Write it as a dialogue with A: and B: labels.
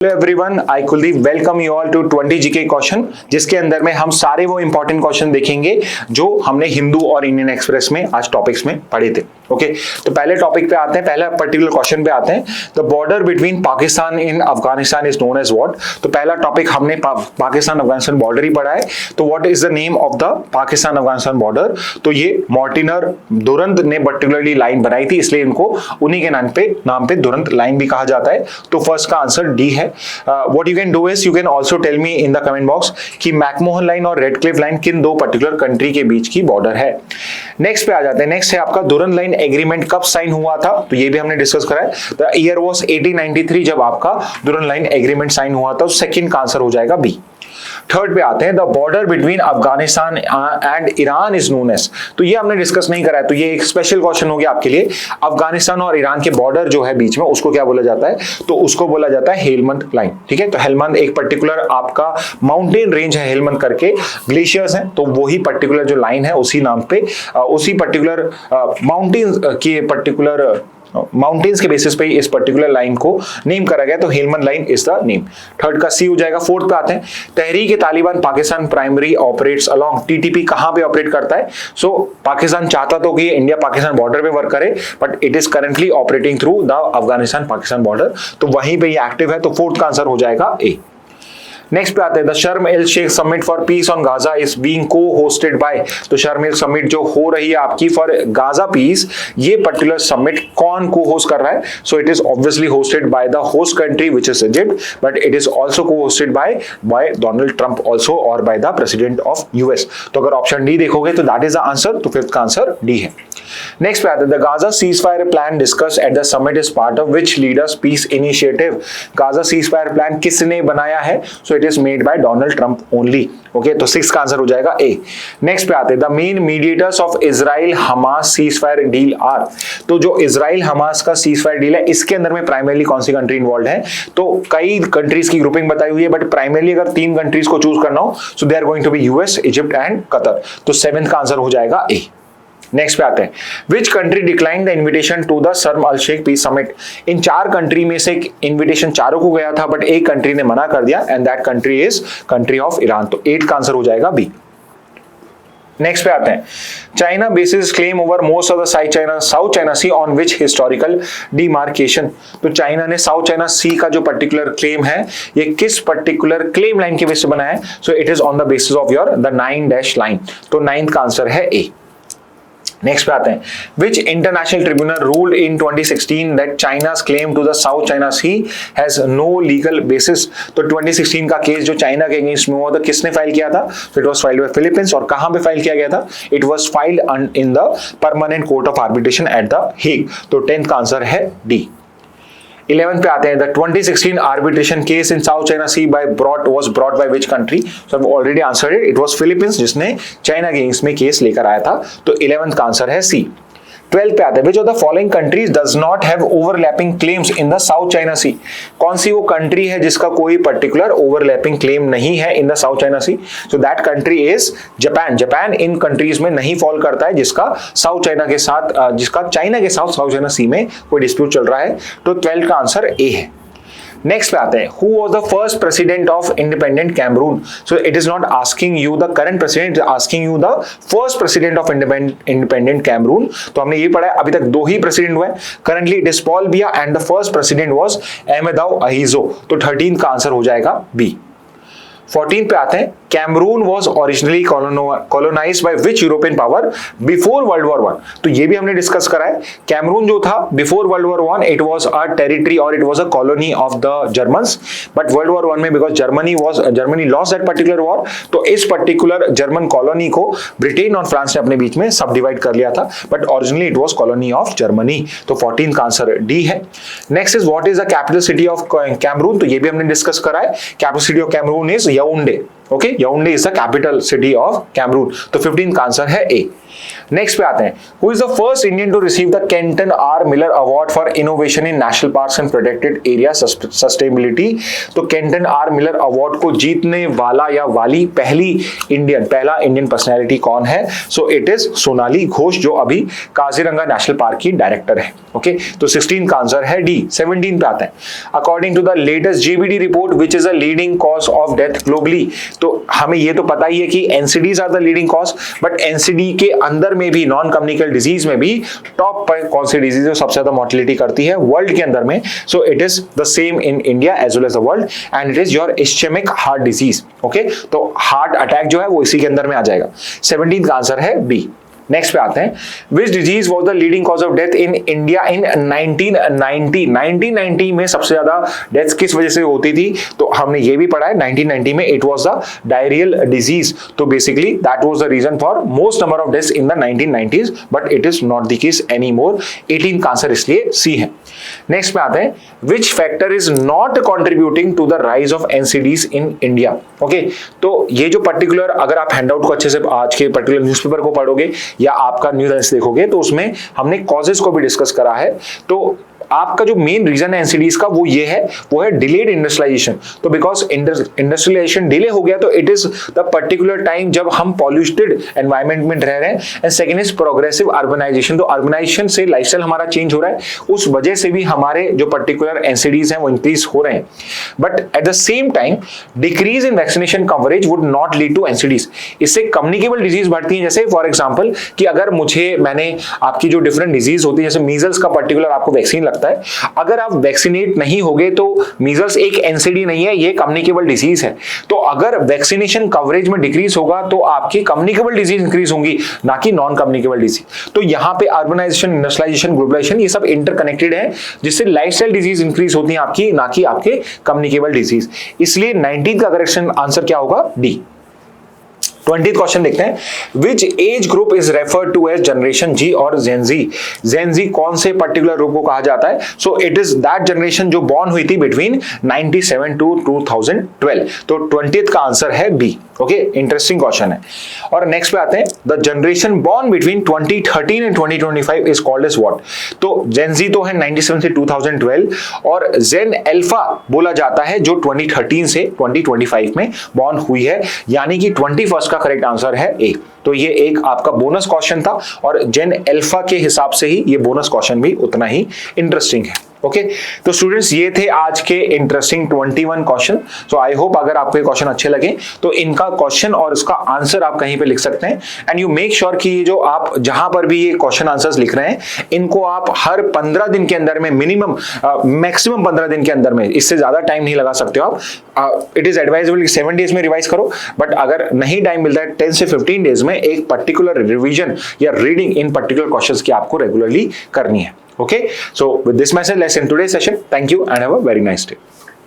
A: Hello everyone, I Kuldeep welcome you all to 20 GK question, जिसके अंदर में हम सारे वो इंपॉर्टेंट क्वेश्चन देखेंगे जो हमने हिंदू और इंडियन एक्सप्रेस में आज टॉपिक्स में पढ़े थे। ओके, तो पहले टॉपिक पे आते हैं, पहला पर्टिकुलर क्वेश्चन पे आते हैं। The border between Pakistan in Afghanistan is known as what. तो पहला टॉपिक हमने पाकिस्तान अफगानिस्तान बॉर्डर ही पढ़ा है। तो what is the name of the Pakistan Afghanistan border? तो ये मॉर्टिनर दुरंत ने पर्टिकुलरली लाइन बनाई थी, इसलिए इनको उन्हीं के नाम पे दुरंत लाइन भी कहा जाता है। तो फर्स्ट का आंसर डी है। What you can do is you can also tell me in the comment box कि मैकमोहन लाइन और रेडक्लिफ लाइन किन दो पर्टिकुलर कंट्री के बीच की बॉर्डर है। नेक्स्ट पे आ जाते हैं। नेक्स्ट है आपका दुरंत लाइन एग्रीमेंट कब साइन हुआ था? तो ये भी हमने डिस्कस करा है। द ईयर वाज 1893 जब आपका दुरंत लाइन एग्रीमेंट साइन हुआ था। सेकंड का आंसर हो जाएगा बी। थर्ड पे आते हैं। The border between Afghanistan and Iran is known as. तो ये हमने डिस्कस नहीं करा है, तो ये एक स्पेशल क्वेश्चन हो गया आपके लिए। अफगानिस्तान और ईरान के बॉर्डर जो है बीच में, उसको क्या बोला जाता है? तो उसको बोला जाता है हेलमंद लाइन। ठीक है, तो हेलमंद एक पर्टिकुलर आपका माउंटेन रेंज है, हेलमंद करके ग्लेशियर्स हैं, तो वही पर्टिकुलर जो लाइन है उसी नाम पे उसी पर्टिकुलर माउंटेन्स के बेसिस पे इस पर्टिकुलर लाइन को नेम करा गया, तो Helmand line is the name. Third का सी हो जाएगा। फोर्थ पे आते हैं। Tehreek Taliban Pakistan primary operates along. TTP कहां पे ऑपरेट करता है? सो पाकिस्तान चाहता तो कि इंडिया पाकिस्तान बॉर्डर पे वर्क करे, but it is currently operating through the Afghanistan Pakistan border, तो वहीं पे ये एक्टिव है। तो फोर्थ का आंसर हो जाएगा ए। नेक्स्ट पे आते हैं। The Sharm El Sheikh summit for peace on Gaza is being cohosted by. तो शर्म एल समिट जो हो रही है आपकी फॉर गाजा पीस, ये पर्टिकुलर समिट कौन को होस्ट कर रहा है? So it is obviously hosted by the host country which is Egypt, but it is also cohosted by Donald Trump also और by the president of US. तो अगर option D देखोगे तो दैट इज द आंसर। तो fifth का answer D है। Next पे आते हैं। The Gaza ceasefire plan discuss at the summit is part of which leaders peace initiative. Gaza ceasefire plan किसने बनाया है? So it is made by Donald Trump only. Okay, तो six का answer हो जाएगा ए। नेक्स्ट पे आते हैं। The main mediators of Israel Hamas ceasefire deal are. तो जो इजराइल हमास का सीजफायर डील है, इसके अंदर में प्राइमरली कौन सी कंट्री इन्वॉल्व है? तो कई कंट्रीज की ग्रुपिंग बताई हुई है, बट प्राइमरली अगर तीन कंट्रीज को चूज करना हो, so they are going to be US, Egypt and Qatar. तो सेवेंथ का आंसर हो जाएगा ए। नेक्स्ट पे आते हैं। Which country decline the invitation to the Sharm Al Sheikh peace summit. इन चार कंट्री में से इन्विटेशन चारों को गया था, बट एक कंट्री ने मना कर दिया, and that country is country of Iran. तो 8 का आंसर हो जाएगा बी। नेक्स्ट पे आते हैं। China basis claim over most of the South China Sea on which historical demarcation. तो चाइना ने साउथ चाइना सी का जो पर्टिकुलर क्लेम है, ये किस पर्टिकुलर क्लेम लाइन के बेस पे बना है? So it is on the basis of your the 9- line. तो 9th का आंसर है ए। नेक्स्ट पे आते हैं। विच international tribunal ruled in 2016 that चाइना's claim to the South China Sea has no legal basis। तो 2016 का केस जो चाइना के अगेंस्ट में हुआ था, किसने फाइल किया था? So it was filed by Philippines। और कहां पे फाइल किया गया था? It was filed in the Permanent Court of Arbitration at the Hague। तो 10th का आंसर है डी। 11th पे आते हैं। The 2016 arbitration case in South China Sea was brought by which country? So I've already answered it. It was Philippines जिसने China के against में case लेकर आया था। तो 11th का आंसर है सी। 12th पे आते हैं। Which of the following countries does not have overlapping claims in the South China Sea? कौन सी वो कंट्री है जिसका कोई पर्टिकुलर ओवरलैपिंग क्लेम नहीं है in the South China Sea? So that country is Japan. Japan इन कंट्रीज में नहीं फॉल करता है जिसका साउथ चाइना के साथ जिसका चाइना के साथ साउथ चाइना सी में कोई डिस्प्यूट चल रहा है। तो 12th का आंसर ए है। नेक्स्ट पे आते हैं। Who was the first president of independent Cameroon? So it is not asking you the current president, it is asking you the first president of independent Cameroon। तो हमने ये पढ़ा है, अभी तक 2 ही प्रेसिडेंट हुए। Currently it is Paul Biya and the first president was Amadou Ahidjo। तो 13th का आंसर हो जाएगा बी। 14th पे आते हैं। Cameroon was originally colonised by which European power before World War 1। तो ये भी हमने डिस्कस करा है। कैमरून जो था before World War 1, it was a territory और it was a colony of the Germans, but World War 1 में because Germany lost that particular war, तो इस पर्टिकुलर जर्मन कॉलोनी को ब्रिटेन और फ्रांस ने अपने बीच में सब डिवाइड कर लिया था, but originally it was colony of Germany. तो 14th का आंसर डी है। Next is what is the capital city of Cameroon. तो ये भी हमने डिस्कस करा है। Capital city of Cameroon is Yaounde. Okay, Yaounde is the capital city of Cameroon. तो 15th का आंसर है ए। नेक्स्ट पे आते हैं, who is the first Indian to receive the Kenton R Miller award for innovation in national parks and protected area sustainability. तो Kenton R Miller award को जीतने वाला या वाली पहला इंडियन पर्सनैलिटी कौन है? So it is Sonali Ghosh, जो अभी काजीरंगा नेशनल पार्क की डायरेक्टर है। ओके, तो 16 का आंसर है डी। 17 पे आते हैं, according to the latest GBD report which is a leading cause of death globally. तो हमें ये तो पता ही है कि NCDs are the leading cause, but NCD के अंदर में भी नॉन कम्युनिकेबल डिजीज में भी टॉप पर कौन सी डिजीज है सबसे ज्यादा मोर्टिलिटी करती है वर्ल्ड के अंदर में? So it is the same in India as well as the world, and it is your ischaemic heart disease. Okay, तो हार्ट अटैक जो है वो इसी के अंदर में आ जाएगा। 17 का आंसर है बी। नेक्स्ट पे आते हैं, which disease was the leading cause of death in India in 1990। 1990 में सबसे ज्यादा डेथ किस वजह से होती थी? तो हमने ये भी पढ़ा है 1990 में it was the diarrhoeal disease. तो basically that was the reason for most number of deaths in the 1990s, but it is not the case any more. 18 का आंसर इसलिए सी है। नेक्स्ट पे आते हैं, which factor is not contributing to the rise of NCDs in India. Okay, तो ये जो particular, अगर आप हैंडआउट को अच्छे से आज के पर्टिकुलर न्यूज़पेपर को पढ़ोगे या आपका न्यूज़ देखोगे तो उसमें हमने कॉजेस को भी डिस्कस करा है। तो आपका जो मेन रीजन है एनसीडीज का वो ये है, वो है डिलेड इंडस्ट्रियलाइजेशन। तो बिकॉज इंडस्ट्रियलाइजेशन डिले हो गया तो it is the particular time जब हम पॉल्यूटेड एनवायरमेंट में रह रहे हैं। And second is progressive urbanization. तो अर्बनाइजेशन से लाइफस्टाइल हमारा चेंज हो रहा है, उस वजह से भी हमारे जो पर्टिकुलर एनसीडीज हैं वो इंक्रीज हो रहे हैं। But at the same time decrease in vaccination coverage would not lead to NCDs. इससे कम्युनिकेबल डिजीज बढ़ती है। जैसे फॉर एग्जाम्पल कि अगर मैंने आपकी जो डिफरेंट डिजीज होती है, जैसे मीजल्स का पर्टिकुलर आपको वैक्सीन लगता है, अगर आप वैक्सीनेट नहीं होगे तो मीजल्स एक एनसीडी नहीं है, ये कम्युनिकेबल डिजीज है। तो अगर वैक्सीनेशन कवरेज में डिक्रीज होगा तो आपकी कम्युनिकेबल डिजीज इंक्रीज होंगी, ना कि नॉन कम्युनिकेबल डिजीज। तो यहाँ पे अर्बनाइजेशन, इंडस्ट्रियलाइजेशन, ग्लोबलाइजेशन ये सब इंटरकनेक्टेड है, जिससे लाइफस्टाइल डिजीज इंक्रीज होती है आपकी, ना कि आपके कम्युनिकेबल डिजीज। इसलिए 19 का करेक्शन आंसर क्या होगा? डी। 20th क्वेश्चन देखते हैं, which age group is referred to as generation Z और जेनजी। जेनजी कौन से पर्टिकुलर ग्रुप को कहा जाता है? So it is that generation जो बॉर्न हुई थी बिटवीन 97 टू 2012। तो 20th का आंसर है बी। ओके, इंटरेस्टिंग क्वेश्चन है। और नेक्स्ट पे आते हैं, the generation born between 2013 and 2025 is called as what. तो जेनजी तो है 97 से 2012, और जेन अल्फा बोला जाता है जो 2013 से 2025 में बॉर्न हुई है, यानी कि 21st का करेक्ट आंसर है ए। तो ये एक आपका बोनस क्वेश्चन था, और जेन अल्फा के हिसाब से ही ये बोनस क्वेश्चन भी उतना ही इंटरेस्टिंग है। ओके, तो स्टूडेंट्स ये थे आज के interesting 21 question. So I hope अगर आपको ये क्वेश्चन अच्छे लगे तो इनका क्वेश्चन और इसका आंसर आप कहीं पे लिख सकते हैं। एंड यू मेक श्योर कि ये जो आप जहां पर भी ये क्वेश्चन आंसर्स लिख रहे हैं, इनको आप हर 15 दिन के अंदर में, मिनिमम मैक्सिमम 15 दिन के अंदर में, इससे ज्यादा टाइम नहीं लगा सकते हो आप। इट इज एडवाइजेबल कि 7 डेज में रिवाइज करो, बट अगर नहीं टाइम मिलता है 10 से 15 डेज में एक पर्टिकुलर रिवीजन या रीडिंग इन पर्टिकुलर क्वेश्चंस की आपको रेगुलरली करनी है। Okay, so with this message, let's end today's session. Thank you and have a very nice day.